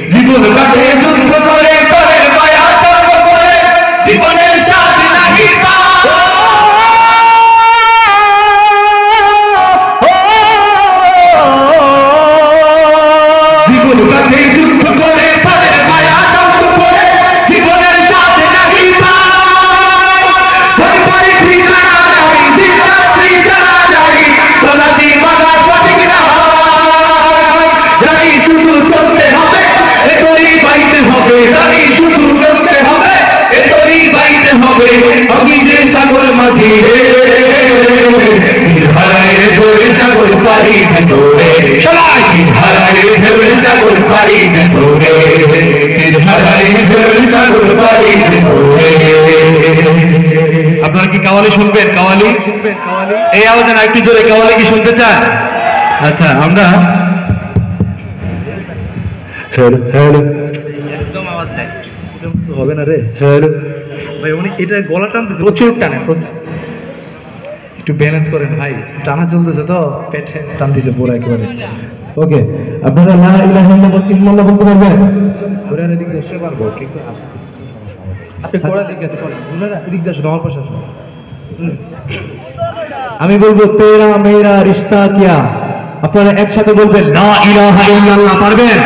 জীবন কাটে যুদ্ধ করে করে মায়া সর্ব করে জীবনের স্বাদ নাহি জীবন কাটে যুদ্ধ করে করে মায়া সর্ব করে জীবনের স্বাদ নাহি পায় পরে ঠিকানা নাই দিশা ঠিকানা নাই তলাশি মাথা সঠিক না জানি শুধু চলতে হবে এতই বাইতে হবে জানি শুধু চলতে হবে এতই বাইতে হবে আমি যে সাগর মাঝি হারায় ধরে সাগর পারি ধরে সবাই হারায় ধরে সাগর পারি ধরে হারায় ধরে সাগর পারি ধরে। আপনারা কি কাওয়ালি শুনবেন? কাওয়ালি এই আওয়াজে না একটু জোরে কাওয়ালি কি শুনতে চান? আচ্ছা আমরা একদম আওয়াজ দেয় হবে না রে। হ্যালো ভাই উনি এটা গলা টানতেছে প্রচুর টানে একটু ব্যালেন্স করেন ভাই, টানা চলতেছে তো পেটে টান দিছে পুরো একেবারে। ওকে আপনারা লা ইলাহা ইল্লাল্লাহ বলতে পারবেন? কোরআন এদিক দিয়ে আসতে পারবো কিন্তু আপনি কোরআন দিকে আছে বলেন না এদিক দিয়ে আসো আমার পাশে আসো। আমি বলবো তেরা মেরা রিশতা কিয়া, আপনারা একসাথে বলবেন লা ইলাহা ইল্লাল্লাহ, পারবেন?